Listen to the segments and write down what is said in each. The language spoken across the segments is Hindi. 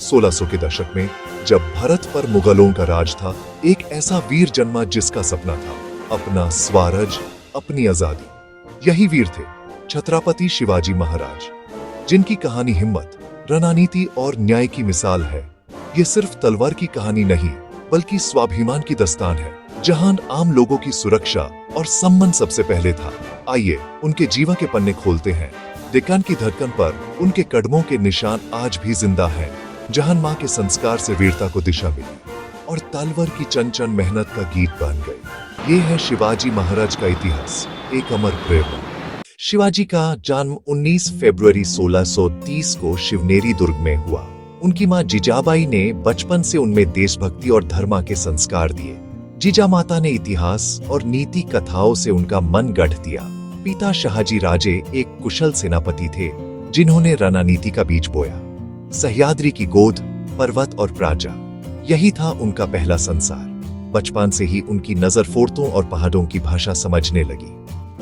1600 के दशक में जब भारत पर मुगलों का राज था, एक ऐसा वीर जन्मा जिसका सपना था अपना स्वराज, अपनी आजादी। यही वीर थे छत्रपति शिवाजी महाराज, जिनकी कहानी हिम्मत, रणनीति और न्याय की मिसाल है। ये सिर्फ तलवार की कहानी नहीं, बल्कि स्वाभिमान की दास्तान है, जहां आम लोगों की सुरक्षा और सम्मान सबसे पहले था। आइए उनके जीवन के पन्ने खोलते हैं। डेक्कन की धड़कन पर उनके कदमों के निशान आज भी जिंदा हैं, जहां मां के संस्कार से वीरता को दिशा मिली और तलवार की चंचल मेहनत का गीत बन गई। ये है शिवाजी महाराज का इतिहास, एक अमर प्रेरणा। शिवाजी का जन्म 19 फरवरी 1630 को शिवनेरी दुर्ग में हुआ। उनकी मां जिजाबाई ने बचपन से उनमें देशभक्ति और धर्म के संस्कार दिए। जीजा माता ने इतिहास और नीति कथाओं से उनका मन गढ़ दिया। पिता शाहजी राजे एक कुशल सेनापति थे, जिन्होंने रणनीति का बीज बोया। सह्याद्री की गोद, पर्वत और प्राजा, यही था उनका पहला संसार। बचपन से ही उनकी नजर फोर्टों और पहाड़ों की भाषा समझने लगी।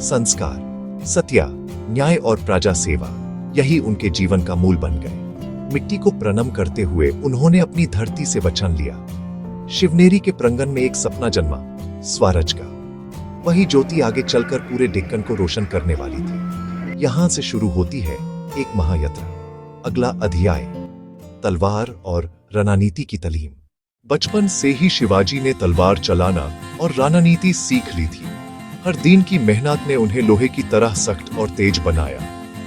संस्कार, सत्य, न्याय और प्रजा सेवा, यही उनके जीवन का मूल बन गए। मिट्टी को प्रणाम करते हुए उन्होंने अपनी धरती से वचन लिया। शिवनेरी के प्रांगण में एक सपना जन्मा, स्वराज का। वही ज्योति आगे चलकर पूरे डेक्कन को रोशन करने वाली थी। यहां से शुरू होती है एक महायात्रा। अगला अध्याय, तलवार और रणनीति की तालीम। बचपन से ही शिवाजी ने तलवार चलाना और रणनीति सीख ली थी। हर दिन की मेहनत ने उन्हें लोहे की तरह सख्त और तेज बनाया।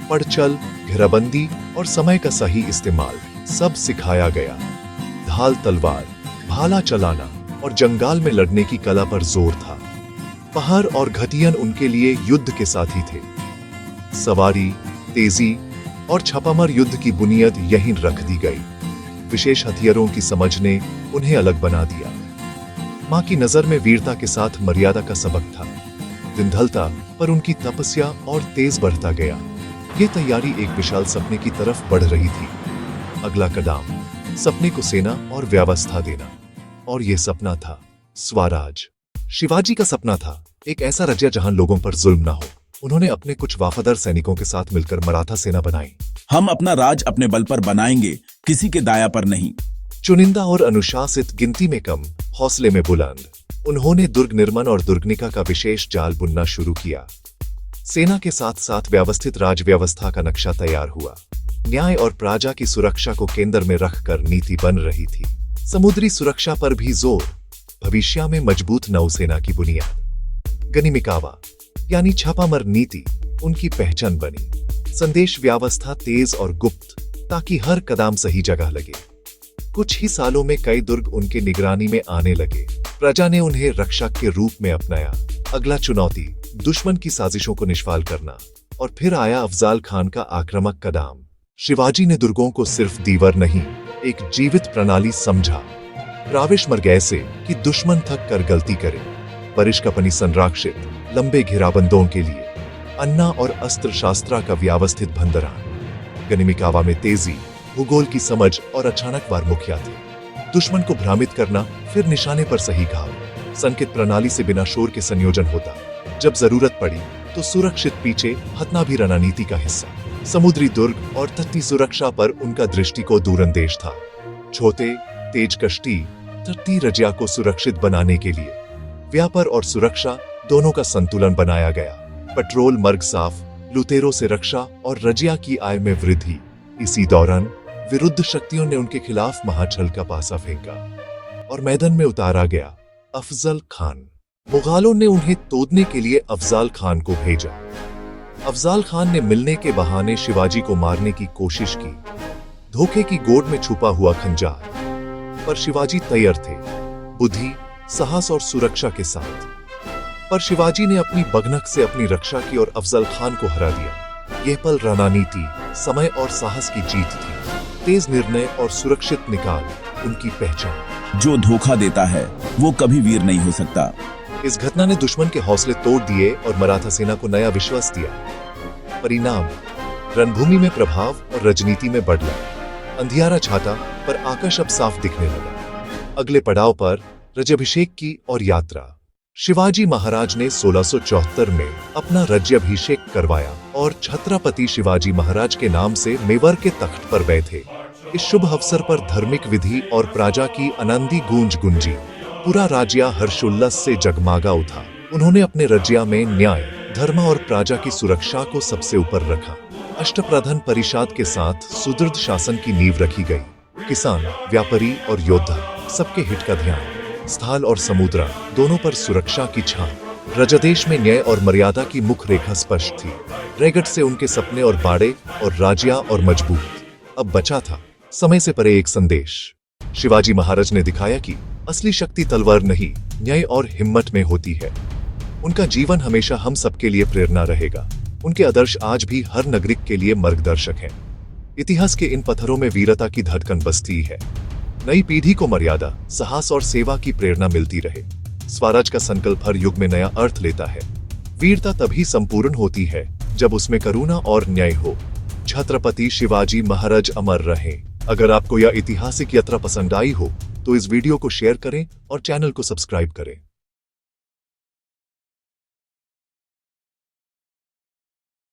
पड़चल, घेराबंदी और समय का सही इस्तेमाल सब सिखाया गया। ढाल तलवार, भाला चलाना और जंगल में लड़ने की कला पर जोर था। पहाड़ और घटियां उनके लिए युद्ध के साथी थे। सवारी, तेजी और छापामार युद्ध की बुनियाद यहीं रख दी गई। विशेष हथियारों की समझ ने उन्हें अलग बना दिया। मां की नजर में वीरता के साथ मर्यादा का सबक था। दिन ढलता पर उनकी तपस्या और तेज बढ़ता गया। ये तैयारी एक विशाल सपने की तरफ बढ़ रही थी। अगला कदम, सपने को सेना और व्यवस्था देना। और यह सपना था स्वराज। शिवाजी का सपना था एक ऐसा राज्य जहां लोगों पर जुल्म ना हो। उन्होंने अपने कुछ वफादार सैनिकों के साथ मिलकर मराठा सेना बनाई। हम अपना राज अपने बल पर बनाएंगे, किसी के दाया पर नहीं। चुनिंदा और अनुशासित, गिनती में कम, हौसले में बुलंद, उन्होंने दुर्ग निर्माण और दुर्गनिका का विशेष जाल बुनना शुरू किया। सेना के साथ साथ व्यवस्थित राज व्यवस्था का नक्शा तैयार हुआ। न्याय और प्रजा की सुरक्षा को केंद्र में रखकर नीति बन रही थी। समुद्री सुरक्षा पर भी जोर, भविष्य में मजबूत नौसेना की बुनियाद। गनिमिकावा यानी छापामार नीति उनकी पहचान बनी। संदेश व्यवस्था तेज और गुप्त, ताकि हर कदम सही जगह लगे। कुछ ही सालों में कई दुर्ग उनके निगरानी में आने लगे। प्रजा ने उन्हें रक्षक के रूप में अपनाया। अगला चुनौती, दुश्मन की साजिशों को निष्फल करना। और फिर आया अफजाल खान का आक्रामक कदम। शिवाजी ने दुर्गों को सिर्फ दीवार नहीं, एक जीवित प्रणाली समझा। प्राविश मर गए से कि दुश्मन थक कर गलती करे। परिश का पनी संरक्षित, लंबे घेराबंदों के लिए अन्ना और अस्त्र शास्त्र का व्यवस्थित भंडारण। गनिमिकावा में तेजी, भूगोल की समझ और अचानक वार मुखिया थे। दुश्मन को भ्रमित करना, फिर निशाने पर सही घाव। संकेत प्रणाली से बिना शोर के संयोजन होता। जब जरूरत पड़ी तो सुरक्षित पीछे हटना भी रणनीति का हिस्सा। समुद्री दुर्ग और तटीय सुरक्षा पर उनका दृष्टिकोण दूरंदेश था। छोटे तेज कश्ती तटीय राज्य को सुरक्षित बनाने के लिए व्यापार और सुरक्षा दोनों का संतुलन बनाया गया। पेट्रोल मार्ग साफ, लुटेरों से रक्षा और राज्य की आय में वृद्धि। इसी दौरान विरुद्ध शक्तियों ने उनके खिलाफ महाछल का पासा फेंका और मैदान में उतारा गया अफजल खान। मुगलों ने उन्हें तोड़ने के लिए अफजल खान को भेजा। अफजल खान ने मिलने के बहाने शिवाजी को मारने की कोशिश की, धोखे की गोद में छुपा हुआ खंजार। पर शिवाजी तैयार थे, बुद्धि, साहस और सुरक्षा के साथ। पर शिवाजी ने अपनी बगनक से अपनी रक्षा की और अफजल खान को हरा दिया। यह पल रणनीति, समय और साहस की जीत थी। तेज निर्णय और सुरक्षित निकाल उनकी पहचान। जो धोखा देता है वो कभी वीर नहीं हो सकता। इस घटना ने दुश्मन के हौसले तोड़ दिए और मराठा सेना को नया विश्वास दिया। परिणाम, रणभूमि में प्रभाव और राजनीति में बदला। अंधियारा छाता पर आकाश अब साफ दिखने लगा। अगले पड़ाव पर राज्याभिषेक की और यात्रा। शिवाजी महाराज ने 1674 में अपना राज्याभिषेक करवाया और छत्रपति शिवाजी महाराज के नाम से मेवाड़ के तख्त पर बैठे। इस शुभ अवसर पर धार्मिक विधि और प्रजा की आनंदी गूंज गुंजी। पूरा राज्य हर्षोल्लास से जगमगा उठा। उन्होंने अपने राज्य में न्याय, धर्म और प्रजा की सुरक्षा को सबसे ऊपर रखा। अष्टप्रधान परिषद के साथ सुदृढ़ शासन की नींव रखी गई। किसान, व्यापारी और योद्धा सबके हित का ध्यान। स्थल और समुद्र दोनों पर सुरक्षा की छान। रजदेश में न्याय और मर्यादा की मुख्य रेखा स्पष्ट थी। रेगट से उनके सपने और बाड़े और राज्य और मजबूत। अब बचा था समय से परे एक संदेश। शिवाजी महाराज ने दिखाया कि असली शक्ति तलवार नहीं, न्याय और हिम्मत में होती है। उनका जीवन हमेशा हम सबके लिए प्रेरणा रहेगा। उनके आदर्श आज भी हर नागरिक के लिए मार्गदर्शक हैं। इतिहास के इन पत्थरों में वीरता की धड़कन बसती है। नई पीढ़ी को मर्यादा, साहस और सेवा की प्रेरणा मिलती रहे। स्वराज का संकल्प हर युग में नया अर्थ लेता है। वीरता तभी संपूर्ण होती है जब उसमें करुणा और न्याय हो। छत्रपति शिवाजी महाराज अमर रहें। अगर आपको यह ऐतिहासिक यात्रा पसंद आई हो तो इस वीडियो को शेयर करें और चैनल को सब्सक्राइब करें।